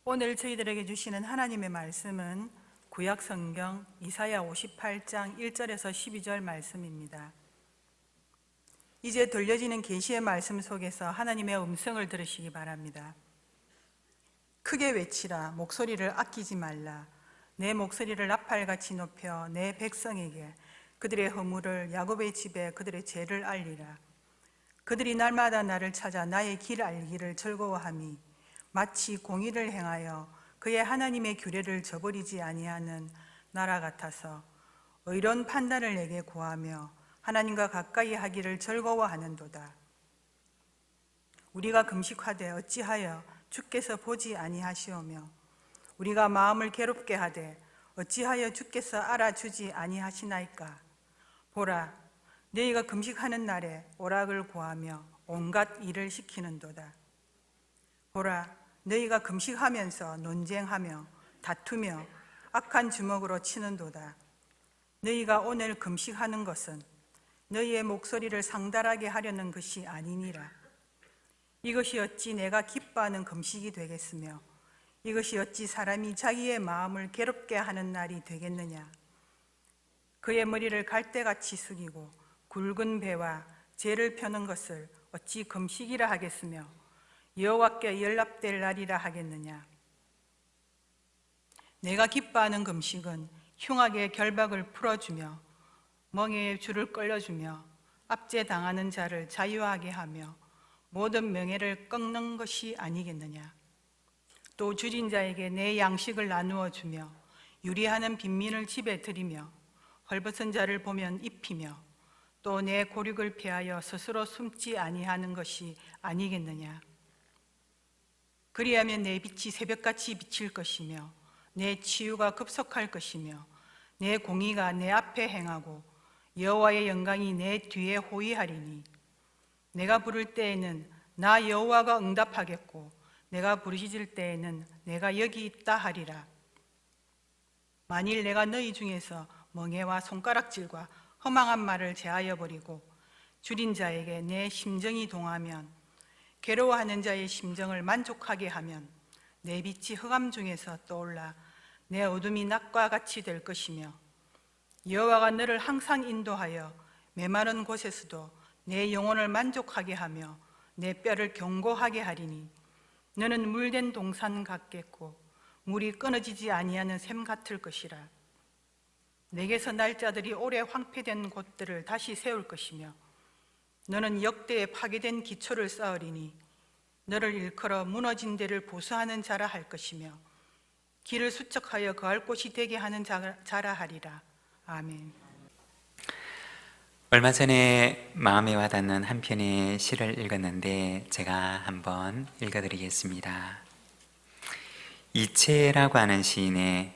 오늘 저희들에게 주시는 하나님의 말씀은 구약 성경 이사야 58장 1절에서 12절 말씀입니다. 이제 들려지는 계시의 말씀 속에서 하나님의 음성을 들으시기 바랍니다. 크게 외치라, 목소리를 아끼지 말라. 내 목소리를 나팔같이 높여 내 백성에게 그들의 허물을, 야곱의 집에 그들의 죄를 알리라. 그들이 날마다 나를 찾아 나의 길 알기를 즐거워함이 마치 공의를 행하여 그의 하나님의 규례를 저버리지 아니하는 나라 같아서 의로운 판단을 내게 구하며 하나님과 가까이 하기를 즐거워하는도다. 우리가 금식하되 어찌하여 주께서 보지 아니하시오며 우리가 마음을 괴롭게 하되 어찌하여 주께서 알아주지 아니하시나이까. 보라, 너희가 금식하는 날에 오락을 구하며 온갖 일을 시키는도다. 보라, 너희가 금식하면서 논쟁하며 다투며 악한 주먹으로 치는도다. 너희가 오늘 금식하는 것은 너희의 목소리를 상달하게 하려는 것이 아니니라. 이것이 어찌 내가 기뻐하는 금식이 되겠으며 이것이 어찌 사람이 자기의 마음을 괴롭게 하는 날이 되겠느냐. 그의 머리를 갈대같이 숙이고 굵은 배와 재를 펴는 것을 어찌 금식이라 하겠으며 여호와께 연락될 날이라 하겠느냐. 내가 기뻐하는 금식은 흉악의 결박을 풀어주며 멍에의 줄을 끌어주며 압제당하는 자를 자유하게 하며 모든 명예를 꺾는 것이 아니겠느냐. 또 줄인 자에게 내 양식을 나누어 주며 유리하는 빈민을 집에 들이며 헐벗은 자를 보면 입히며 또 내 고륙을 피하여 스스로 숨지 아니하는 것이 아니겠느냐. 그리하면 내 빛이 새벽같이 비칠 것이며 내 치유가 급속할 것이며 내 공의가 내 앞에 행하고 여호와의 영광이 내 뒤에 호위하리니 내가 부를 때에는 나 여호와가 응답하겠고 내가 부르짖을 때에는 내가 여기 있다 하리라. 만일 내가 너희 중에서 멍에와 손가락질과 허망한 말을 제하여 버리고 줄인 자에게 내 심정이 동하면 괴로워하는 자의 심정을 만족하게 하면 내 빛이 흑암 중에서 떠올라 내 어둠이 낮과 같이 될 것이며 여호와가 너를 항상 인도하여 메마른 곳에서도 내 영혼을 만족하게 하며 내 뼈를 견고하게 하리니 너는 물된 동산 같겠고 물이 끊어지지 아니하는 샘 같을 것이라. 내게서 날 자들이 오래 황폐된 곳들을 다시 세울 것이며 너는 역대에 파괴된 기초를 쌓으리니 너를 일컬어 무너진 데를 보수하는 자라 할 것이며 길을 수척하여 거할 곳이 되게 하는 자라 하리라. 아멘. 얼마 전에 마음에 와닿는 한 편의 시를 읽었는데 제가 한번 읽어드리겠습니다. 이채라고 하는 시인의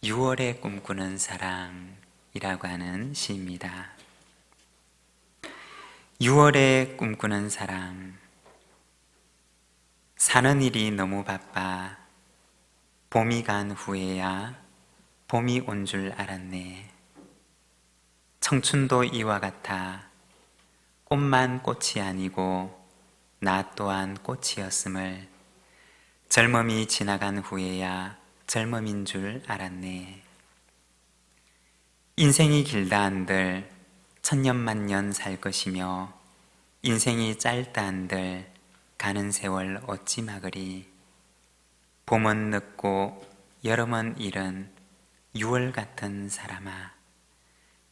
6월에 꿈꾸는 사랑이라고 하는 시입니다. 6월에 꿈꾸는 사랑. 사는 일이 너무 바빠 봄이 간 후에야 봄이 온 줄 알았네. 청춘도 이와 같아 꽃만 꽃이 아니고 나 또한 꽃이었음을 젊음이 지나간 후에야 젊음인 줄 알았네. 인생이 길다 한들 천년만년 살 것이며 인생이 짧다 한들 가는 세월 어찌 막으리. 봄은 늦고 여름은 이른 6월 같은 사람아,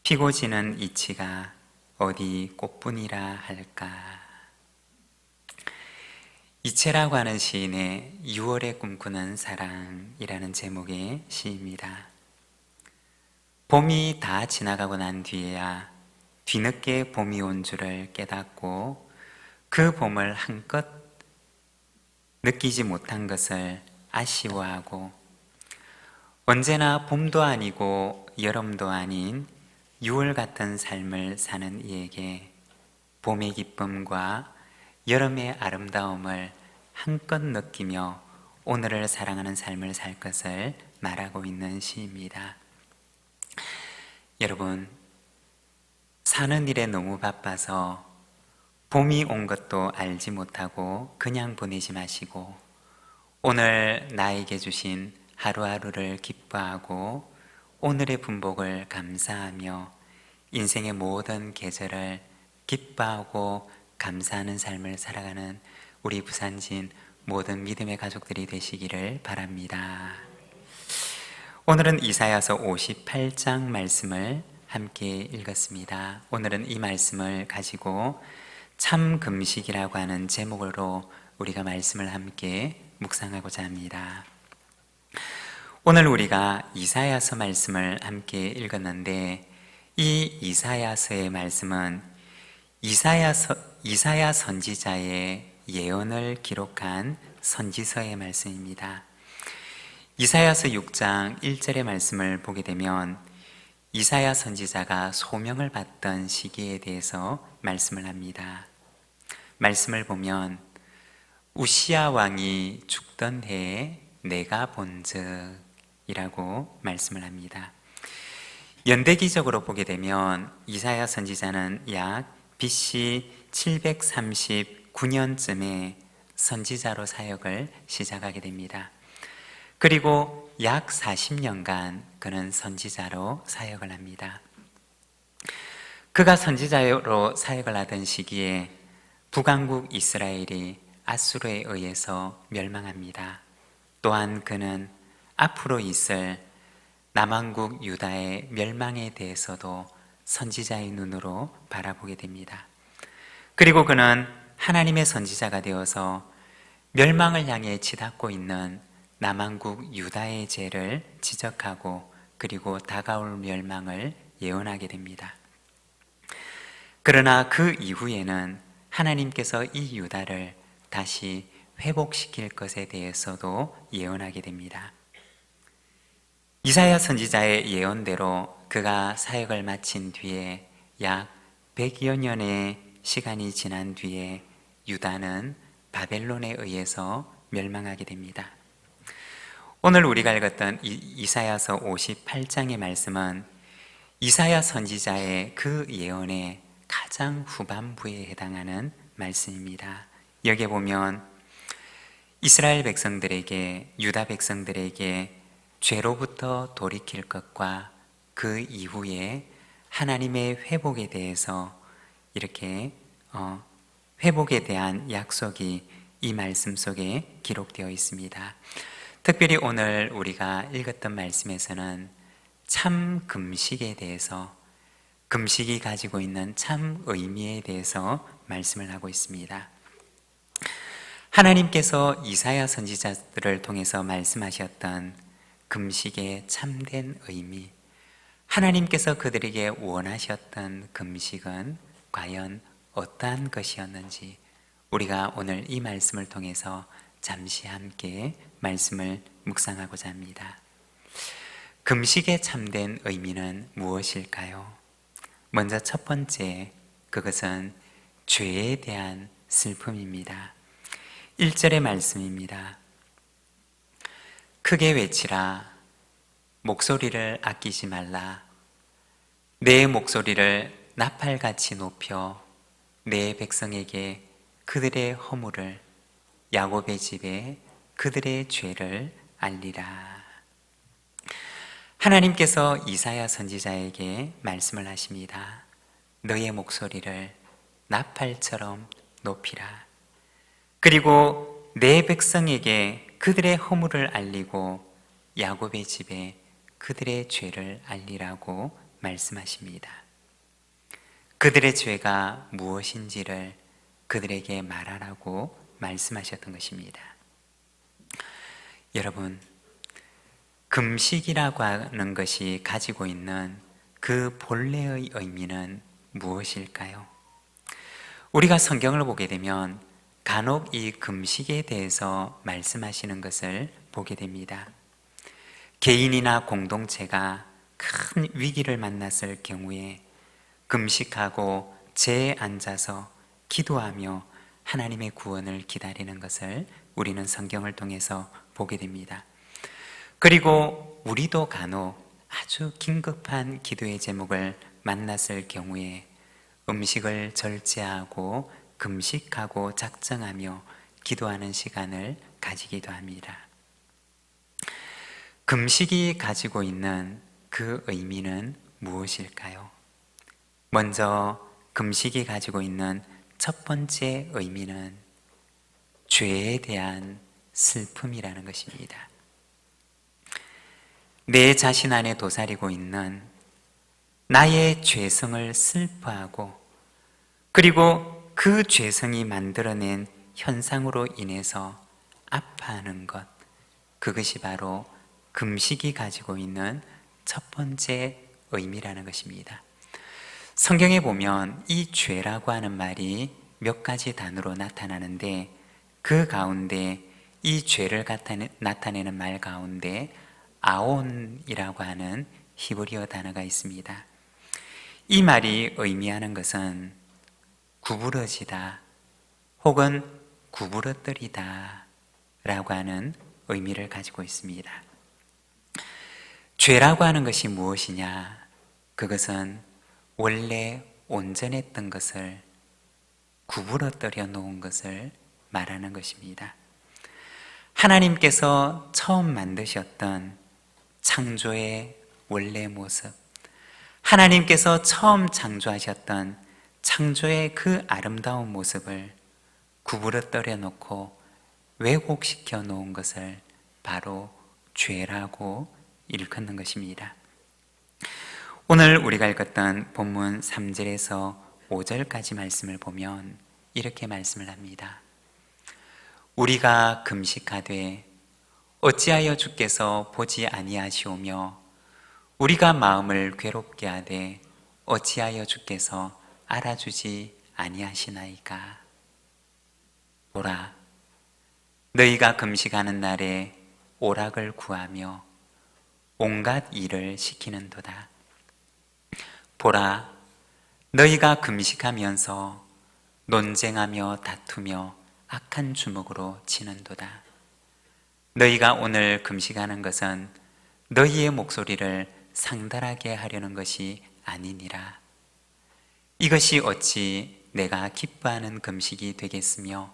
피고 지는 이치가 어디 꽃뿐이라 할까. 이채라고 하는 시인의 6월에 꿈꾸는 사랑이라는 제목의 시입니다. 봄이 다 지나가고 난 뒤에야 뒤늦게 봄이 온 줄을 깨닫고 그 봄을 한껏 느끼지 못한 것을 아쉬워하고 언제나 봄도 아니고 여름도 아닌 6월 같은 삶을 사는 이에게 봄의 기쁨과 여름의 아름다움을 한껏 느끼며 오늘을 사랑하는 삶을 살 것을 말하고 있는 시입니다. 여러분, 사는 일에 너무 바빠서 봄이 온 것도 알지 못하고 그냥 보내지 마시고 오늘 나에게 주신 하루하루를 기뻐하고 오늘의 분복을 감사하며 인생의 모든 계절을 기뻐하고 감사하는 삶을 살아가는 우리 부산진 모든 믿음의 가족들이 되시기를 바랍니다. 오늘은 이사야서 58장 말씀을 함께 읽었습니다. 오늘은 이 말씀을 가지고 참 금식이라고 하는 제목으로 우리가 말씀을 함께 묵상하고자 합니다. 오늘 우리가 이사야서 말씀을 함께 읽었는데 이 이사야서의 말씀은 이사야 선지자의 예언을 기록한 선지서의 말씀입니다. 이사야서 6장 1절의 말씀을 보게 되면 이사야 선지자가 소명을 받던 시기에 대해서 말씀을 합니다. 말씀을 보면 우시야 왕이 죽던 해에 내가 본즉 이라고 말씀을 합니다. 연대기적으로 보게 되면 이사야 선지자는 약 BC 739년쯤에 선지자로 사역을 시작하게 됩니다. 그리고 약 40년간 그는 선지자로 사역을 합니다. 그가 선지자로 사역을 하던 시기에 북왕국 이스라엘이 아수르에 의해서 멸망합니다. 또한 그는 앞으로 있을 남왕국 유다의 멸망에 대해서도 선지자의 눈으로 바라보게 됩니다. 그리고 그는 하나님의 선지자가 되어서 멸망을 향해 치닫고 있는 남왕국 유다의 죄를 지적하고 그리고 다가올 멸망을 예언하게 됩니다. 그러나 그 이후에는 하나님께서 이 유다를 다시 회복시킬 것에 대해서도 예언하게 됩니다. 이사야 선지자의 예언대로 그가 사역을 마친 뒤에 약 100여 년의 시간이 지난 뒤에 유다는 바벨론에 의해서 멸망하게 됩니다. 오늘 우리가 읽었던 이사야서 58장의 말씀은 이사야 선지자의 그 예언의 가장 후반부에 해당하는 말씀입니다. 여기에 보면 이스라엘 백성들에게, 유다 백성들에게 죄로부터 돌이킬 것과 그 이후에 하나님의 회복에 대해서 이렇게 회복에 대한 약속이 이 말씀 속에 기록되어 있습니다. 특별히 오늘 우리가 읽었던 말씀에서는 참 금식에 대해서, 금식이 가지고 있는 참 의미에 대해서 말씀을 하고 있습니다. 하나님께서 이사야 선지자들을 통해서 말씀하셨던 금식의 참된 의미, 하나님께서 그들에게 원하셨던 금식은 과연 어떠한 것이었는지 우리가 오늘 이 말씀을 통해서 잠시 함께 말씀을 묵상하고자 합니다. 금식의 참된 의미는 무엇일까요? 먼저 첫 번째, 그것은 죄에 대한 슬픔입니다. 1절의 말씀입니다. 크게 외치라. 목소리를 아끼지 말라. 내 목소리를 나팔같이 높여 내 백성에게 그들의 허물을, 야곱의 집에 그들의 죄를 알리라. 하나님께서 이사야 선지자에게 말씀을 하십니다. 너의 목소리를 나팔처럼 높이라. 그리고 내 백성에게 그들의 허물을 알리고 야곱의 집에 그들의 죄를 알리라고 말씀하십니다. 그들의 죄가 무엇인지를 그들에게 말하라고 말씀하셨던 것입니다. 여러분, 금식이라고 하는 것이 가지고 있는 그 본래의 의미는 무엇일까요? 우리가 성경을 보게 되면 간혹 이 금식에 대해서 말씀하시는 것을 보게 됩니다. 개인이나 공동체가 큰 위기를 만났을 경우에 금식하고 제에 앉아서 기도하며 하나님의 구원을 기다리는 것을 우리는 성경을 통해서 보게 됩니다. 그리고 우리도 간혹 아주 긴급한 기도의 제목을 만났을 경우에 음식을 절제하고 금식하고 작정하며 기도하는 시간을 가지기도 합니다. 금식이 가지고 있는 그 의미는 무엇일까요? 먼저 금식이 가지고 있는 첫 번째 의미는 죄에 대한 슬픔이라는 것입니다. 내 자신 안에 도사리고 있는 나의 죄성을 슬퍼하고 그리고 그 죄성이 만들어낸 현상으로 인해서 아파하는 것, 그것이 바로 금식이 가지고 있는 첫 번째 의미라는 것입니다. 성경에 보면 이 죄라고 하는 말이 몇 가지 단어로 나타나는데 그 가운데 이 죄를 나타내는 말 가운데 아온이라고 하는 히브리어 단어가 있습니다. 이 말이 의미하는 것은 구부러지다 혹은 구부러뜨리다 라고 하는 의미를 가지고 있습니다. 죄라고 하는 것이 무엇이냐? 그것은 원래 온전했던 것을 구부러뜨려 놓은 것을 말하는 것입니다. 하나님께서 처음 만드셨던 창조의 원래 모습, 하나님께서 처음 창조하셨던 창조의 그 아름다운 모습을 구부러뜨려 놓고 왜곡시켜 놓은 것을 바로 죄라고 일컫는 것입니다. 오늘 우리가 읽었던 본문 3절에서 5절까지 말씀을 보면 이렇게 말씀을 합니다. 우리가 금식하되 어찌하여 주께서 보지 아니하시오며 우리가 마음을 괴롭게 하되 어찌하여 주께서 알아주지 아니하시나이까. 보라, 너희가 금식하는 날에 오락을 구하며 온갖 일을 시키는도다. 보라, 너희가 금식하면서 논쟁하며 다투며 악한 주먹으로 치는도다. 너희가 오늘 금식하는 것은 너희의 목소리를 상달하게 하려는 것이 아니니라. 이것이 어찌 내가 기뻐하는 금식이 되겠으며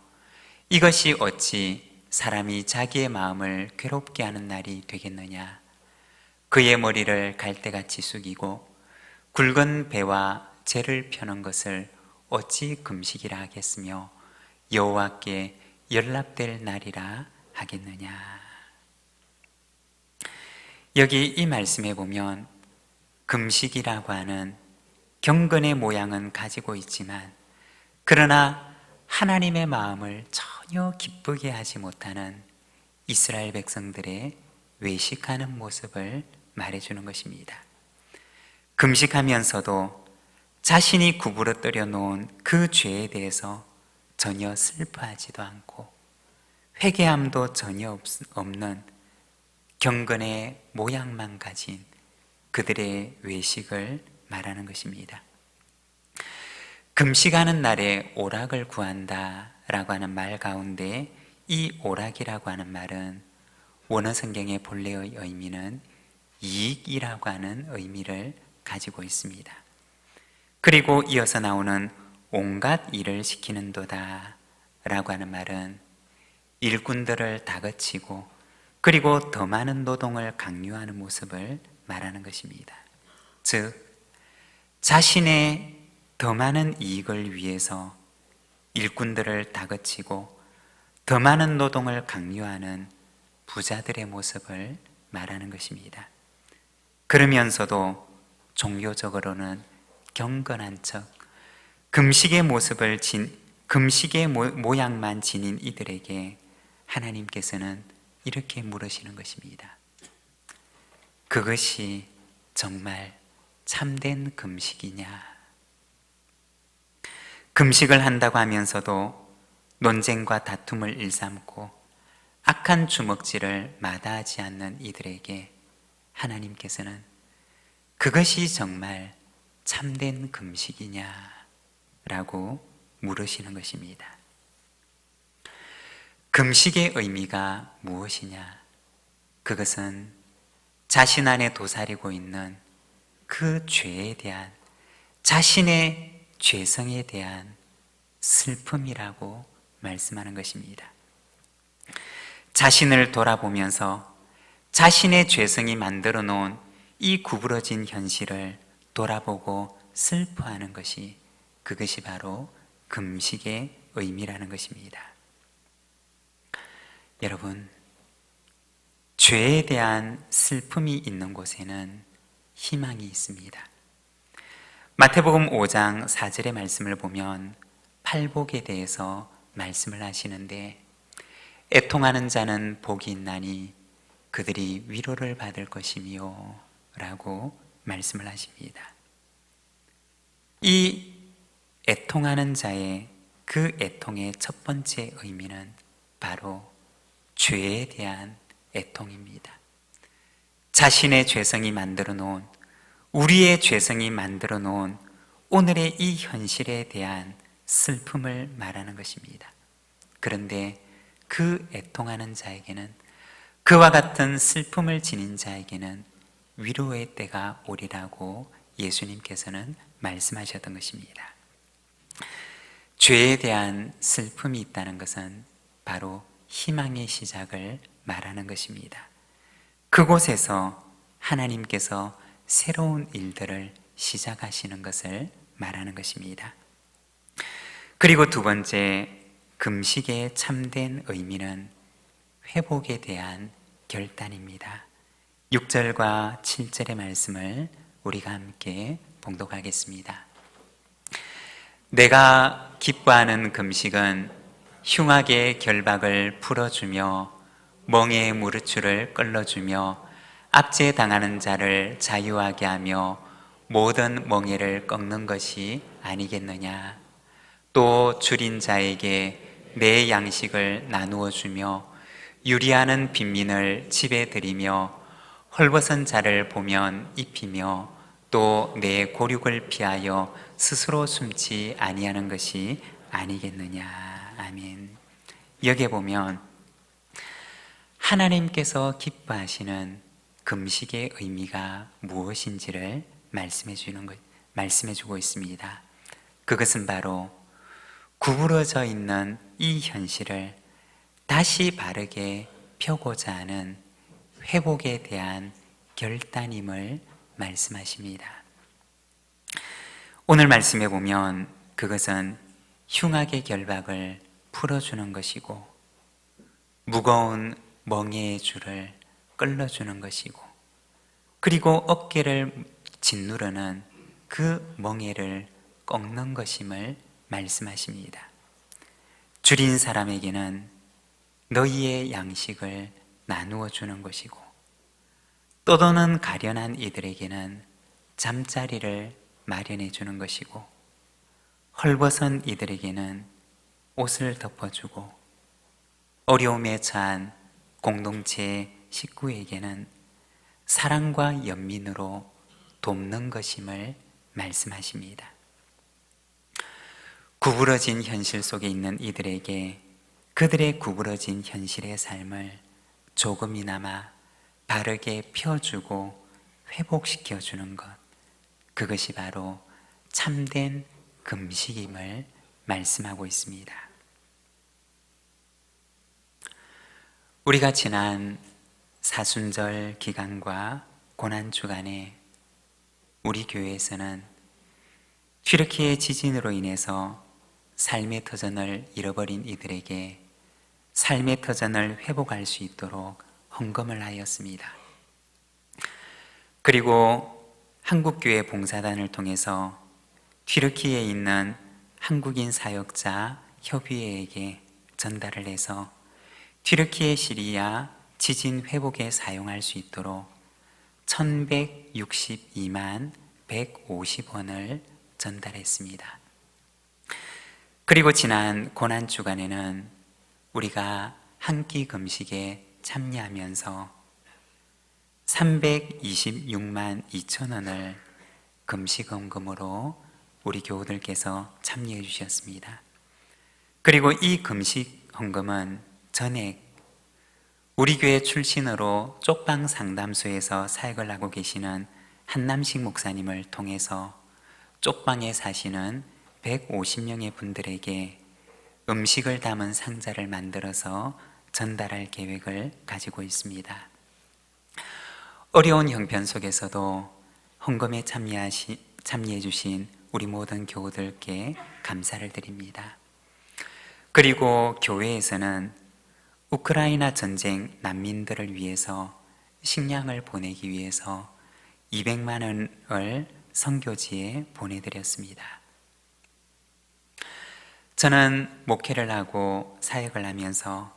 이것이 어찌 사람이 자기의 마음을 괴롭게 하는 날이 되겠느냐. 그의 머리를 갈대같이 숙이고 굵은 배와 재를 펴는 것을 어찌 금식이라 하겠으며 여호와께 연락될 날이라 하겠느냐. 여기 이 말씀에 보면 금식이라고 하는 경건의 모양은 가지고 있지만 그러나 하나님의 마음을 전혀 기쁘게 하지 못하는 이스라엘 백성들의 외식하는 모습을 말해주는 것입니다. 금식하면서도 자신이 구부러뜨려 놓은 그 죄에 대해서 전혀 슬퍼하지도 않고 회개함도 전혀 없는 경건의 모양만 가진 그들의 외식을 말하는 것입니다. 금식하는 날에 오락을 구한다 라고 하는 말 가운데 이 오락이라고 하는 말은 원어 성경의 본래의 의미는 이익이라고 하는 의미를 가지고 있습니다. 그리고 이어서 나오는 온갖 일을 시키는도다 라고 하는 말은 일꾼들을 다그치고 그리고 더 많은 노동을 강요하는 모습을 말하는 것입니다. 즉 자신의 더 많은 이익을 위해서 일꾼들을 다그치고 더 많은 노동을 강요하는 부자들의 모습을 말하는 것입니다. 그러면서도 종교적으로는 경건한 척 금식의 모양만 지닌 이들에게 하나님께서는 이렇게 물으시는 것입니다. 그것이 정말 참된 금식이냐? 금식을 한다고 하면서도 논쟁과 다툼을 일삼고 악한 주먹질을 마다하지 않는 이들에게 하나님께서는 그것이 정말 참된 금식이냐? 라고 물으시는 것입니다. 금식의 의미가 무엇이냐? 그것은 자신 안에 도사리고 있는 그 죄에 대한 자신의 죄성에 대한 슬픔이라고 말씀하는 것입니다. 자신을 돌아보면서 자신의 죄성이 만들어 놓은 이 구부러진 현실을 돌아보고 슬퍼하는 것이, 그것이 바로 금식의 의미라는 것입니다. 여러분, 죄에 대한 슬픔이 있는 곳에는 희망이 있습니다. 마태복음 5장 4절의 말씀을 보면 팔복에 대해서 말씀을 하시는데, 애통하는 자는 복이 있나니 그들이 위로를 받을 것이며 라고 말씀을 하십니다. 이 애통하는 자의 그 애통의 첫 번째 의미는 바로 죄에 대한 애통입니다. 자신의 죄성이 만들어 놓은, 우리의 죄성이 만들어 놓은 오늘의 이 현실에 대한 슬픔을 말하는 것입니다. 그런데 그 애통하는 자에게는, 그와 같은 슬픔을 지닌 자에게는 위로의 때가 오리라고 예수님께서는 말씀하셨던 것입니다. 죄에 대한 슬픔이 있다는 것은 바로 희망의 시작을 말하는 것입니다. 그곳에서 하나님께서 새로운 일들을 시작하시는 것을 말하는 것입니다. 그리고 두 번째, 금식의 참된 의미는 회복에 대한 결단입니다. 6절과 7절의 말씀을 우리가 함께 봉독하겠습니다. 내가 기뻐하는 금식은 흉악의 결박을 풀어주며 멍에의 무르추를 끌어주며 압제당하는 자를 자유하게 하며 모든 멍에를 꺾는 것이 아니겠느냐. 또 줄인 자에게 내 양식을 나누어 주며 유리하는 빈민을 집에 들이며 헐벗은 자를 보면 입히며 또 내 고륙을 피하여 스스로 숨지 아니하는 것이 아니겠느냐. 아멘. 여기에 보면 하나님께서 기뻐하시는 금식의 의미가 무엇인지를 말씀해주고 있습니다. 그것은 바로 구부러져 있는 이 현실을 다시 바르게 펴고자 하는 회복에 대한 결단임을 말씀하십니다. 오늘 말씀에 보면 그것은 흉악의 결박을 풀어주는 것이고 무거운 멍에의 줄을 끌어주는 것이고, 그리고 어깨를 짓누르는 그 멍에를 꺾는 것임을 말씀하십니다. 줄인 사람에게는 너희의 양식을 나누어 주는 것이고, 떠도는 가련한 이들에게는 잠자리를 마련해 주는 것이고, 헐벗은 이들에게는 옷을 덮어주고, 어려움에 처한 공동체 식구에게는 사랑과 연민으로 돕는 것임을 말씀하십니다. 구부러진 현실 속에 있는 이들에게 그들의 구부러진 현실의 삶을 조금이나마 바르게 펴주고 회복시켜주는 것, 그것이 바로 참된 금식임을 말씀하고 있습니다. 우리가 지난 사순절 기간과 고난주간에 우리 교회에서는 튀르키예 지진으로 인해서 삶의 터전을 잃어버린 이들에게 삶의 터전을 회복할 수 있도록 헌금을 하였습니다. 그리고 한국교회 봉사단을 통해서 튀르키예에 있는 한국인 사역자 협의회에게 전달을 해서 튀르키예 시리아 지진 회복에 사용할 수 있도록 1162만 150원을 전달했습니다. 그리고 지난 고난주간에는 우리가 한 끼 금식에 참여하면서 326만 2천 원을 금식헌금으로 우리 교우들께서 참여해 주셨습니다. 그리고 이 금식헌금은 전액 우리 교회 출신으로 쪽방 상담소에서 사역을 하고 계시는 한남식 목사님을 통해서 쪽방에 사시는 150명의 분들에게 음식을 담은 상자를 만들어서 전달할 계획을 가지고 있습니다. 어려운 형편 속에서도 헌금에 참여해 주신 우리 모든 교우들께 감사를 드립니다. 그리고 교회에서는 우크라이나 전쟁 난민들을 위해서 식량을 보내기 위해서 200만 원을 선교지에 보내드렸습니다. 저는 목회를 하고 사역을 하면서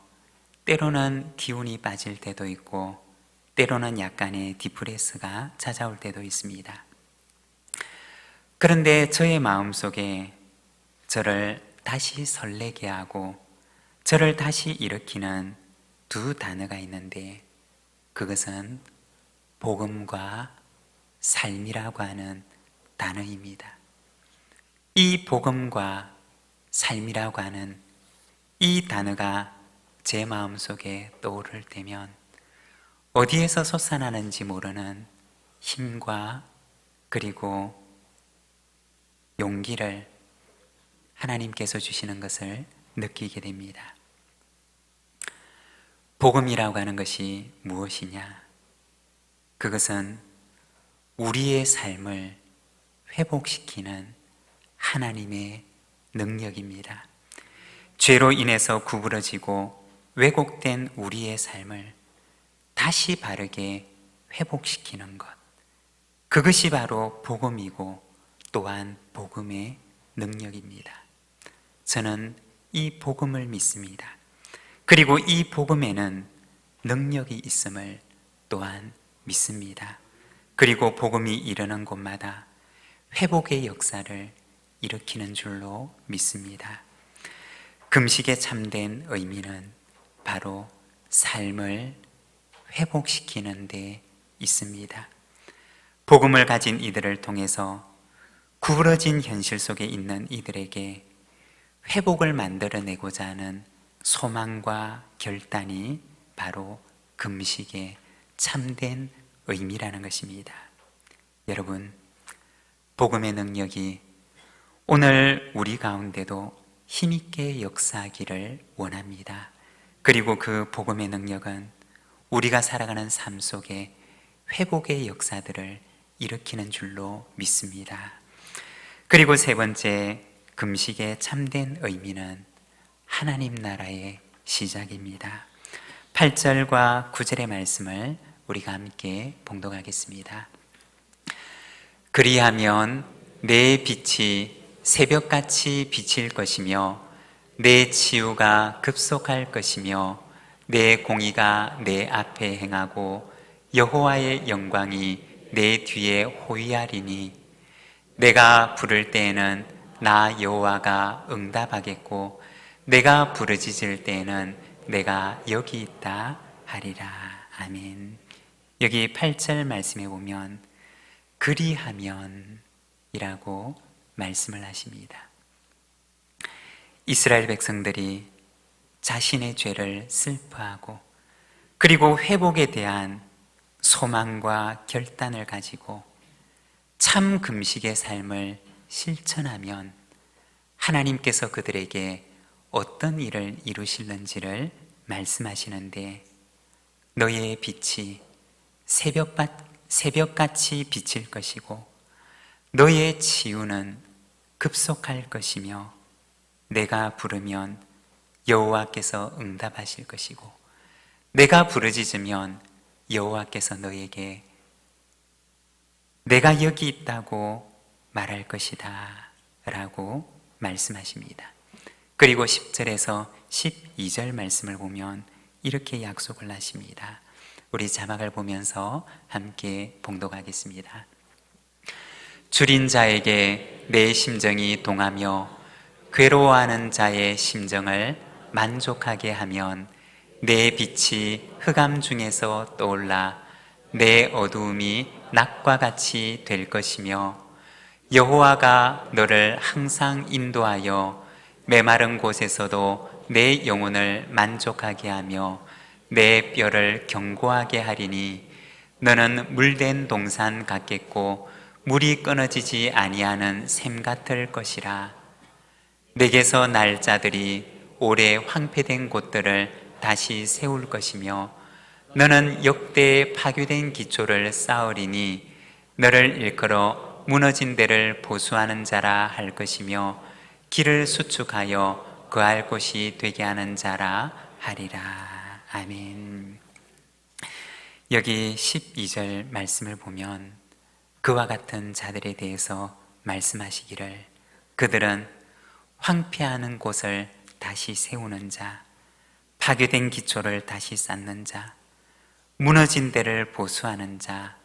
때로는 기운이 빠질 때도 있고 때로는 약간의 디프레스가 찾아올 때도 있습니다. 그런데 저의 마음속에 저를 다시 설레게 하고 저를 다시 일으키는 두 단어가 있는데 그것은 복음과 삶이라고 하는 단어입니다. 이 복음과 삶이라고 하는 이 단어가 제 마음속에 떠오를 때면 어디에서 솟아나는지 모르는 힘과 그리고 용기를 하나님께서 주시는 것을 느끼게 됩니다. 복음이라고 하는 것이 무엇이냐? 그것은 우리의 삶을 회복시키는 하나님의 능력입니다. 죄로 인해서 구부러지고 왜곡된 우리의 삶을 다시 바르게 회복시키는 것, 그것이 바로 복음이고 또한 복음의 능력입니다. 저는 이 복음을 믿습니다. 그리고 이 복음에는 능력이 있음을 또한 믿습니다. 그리고 복음이 이르는 곳마다 회복의 역사를 일으키는 줄로 믿습니다. 금식의 참된 의미는 바로 삶을 회복시키는 데 있습니다. 복음을 가진 이들을 통해서 구부러진 현실 속에 있는 이들에게 회복을 만들어내고자 하는 소망과 결단이 바로 금식의 참된 의미라는 것입니다. 여러분, 복음의 능력이 오늘 우리 가운데도 힘있게 역사하기를 원합니다. 그리고 그 복음의 능력은 우리가 살아가는 삶 속에 회복의 역사들을 일으키는 줄로 믿습니다. 그리고 세 번째, 금식의 참된 의미는 하나님 나라의 시작입니다. 8절과 9절의 말씀을 우리가 함께 봉독하겠습니다. 그리하면 내 빛이 새벽같이 비칠 것이며 내 치유가 급속할 것이며 내 공의가 내 앞에 행하고 여호와의 영광이 내 뒤에 호위하리니 내가 부를 때에는 나 여호와가 응답하겠고 내가 부르짖을 때에는 내가 여기 있다 하리라. 아멘. 여기 8절 말씀에 보면 그리하면 이라고 말씀을 하십니다. 이스라엘 백성들이 자신의 죄를 슬퍼하고 그리고 회복에 대한 소망과 결단을 가지고 참 금식의 삶을 실천하면 하나님께서 그들에게 어떤 일을 이루실는지를 말씀하시는데 너의 빛이 새벽같이 비칠 것이고 너의 치유는 급속할 것이며 내가 부르면 여호와께서 응답하실 것이고 내가 부르짖으면 여호와께서 너에게 내가 여기 있다고 말할 것이다 라고 말씀하십니다. 그리고 10절에서 12절 말씀을 보면 이렇게 약속을 하십니다. 우리 자막을 보면서 함께 봉독하겠습니다. 줄인 자에게 내 심정이 동하며 괴로워하는 자의 심정을 만족하게 하면 내 빛이 흑암 중에서 떠올라 내 어두움이 낮과 같이 될 것이며 여호와가 너를 항상 인도하여 메마른 곳에서도 내 영혼을 만족하게 하며 내 뼈를 견고하게 하리니 너는 물된 동산 같겠고 물이 끊어지지 아니하는 샘 같을 것이라. 내게서 날 자들이 오래 황폐된 곳들을 다시 세울 것이며 너는 역대 파괴된 기초를 쌓으리니 너를 일컬어 무너진 데를 보수하는 자라 할 것이며 길을 수축하여 거할 곳이 되게 하는 자라 하리라. 아멘. 여기 12절 말씀을 보면 그와 같은 자들에 대해서 말씀하시기를 그들은 황폐하는 곳을 다시 세우는 자, 파괴된 기초를 다시 쌓는 자, 무너진 데를 보수하는 자,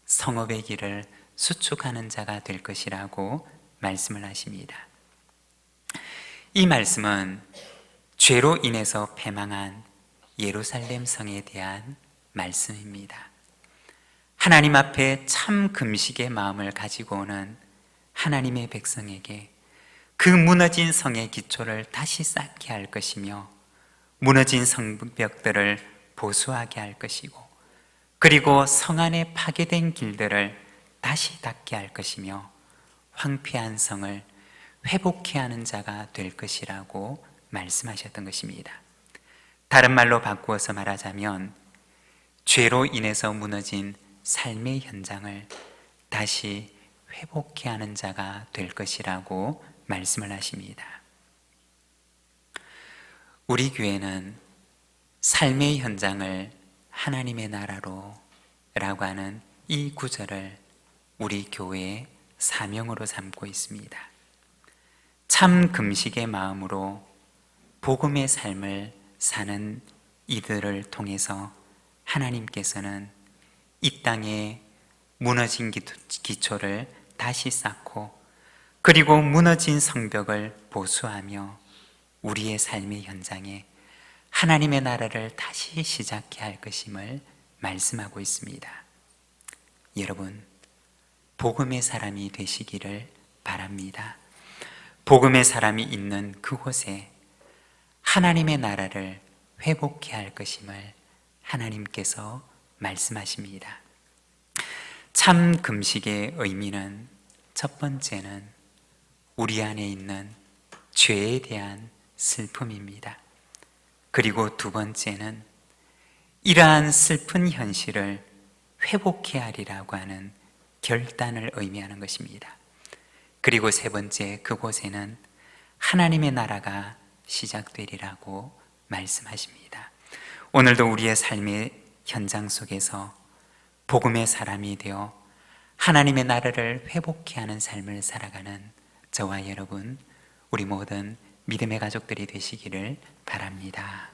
성읍의 길을 수축하는 자가 될 것이라고 말씀을 하십니다. 이 말씀은 죄로 인해서 패망한 예루살렘 성에 대한 말씀입니다. 하나님 앞에 참 금식의 마음을 가지고 오는 하나님의 백성에게 그 무너진 성의 기초를 다시 쌓게 할 것이며 무너진 성벽들을 보수하게 할 것이고 그리고 성 안에 파괴된 길들을 다시 닫게 할 것이며 황폐한 성을 회복케 하는 자가 될 것이라고 말씀하셨던 것입니다. 다른 말로 바꾸어서 말하자면 죄로 인해서 무너진 삶의 현장을 다시 회복케 하는 자가 될 것이라고 말씀을 하십니다. 우리 교회는 삶의 현장을 하나님의 나라로 라고 하는 이 구절을 우리 교회의 사명으로 삼고 있습니다. 참 금식의 마음으로 복음의 삶을 사는 이들을 통해서 하나님께서는 이 땅에 무너진 기초를 다시 쌓고 그리고 무너진 성벽을 보수하며 우리의 삶의 현장에 하나님의 나라를 다시 시작해 할 것임을 말씀하고 있습니다. 여러분, 복음의 사람이 되시기를 바랍니다. 복음의 사람이 있는 그곳에 하나님의 나라를 회복해 할 것임을 하나님께서 말씀하십니다. 참 금식의 의미는 첫 번째는 우리 안에 있는 죄에 대한 슬픔입니다. 그리고 두 번째는 이러한 슬픈 현실을 회복해 하리라고 하는 결단을 의미하는 것입니다. 그리고 세 번째, 그곳에는 하나님의 나라가 시작되리라고 말씀하십니다. 오늘도 우리의 삶의 현장 속에서 복음의 사람이 되어 하나님의 나라를 회복케 하는 삶을 살아가는 저와 여러분, 우리 모든 믿음의 가족들이 되시기를 바랍니다.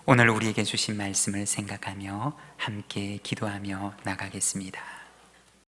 오늘 우리에게 주신 말씀을 생각하며 함께 기도하며 나가겠습니다.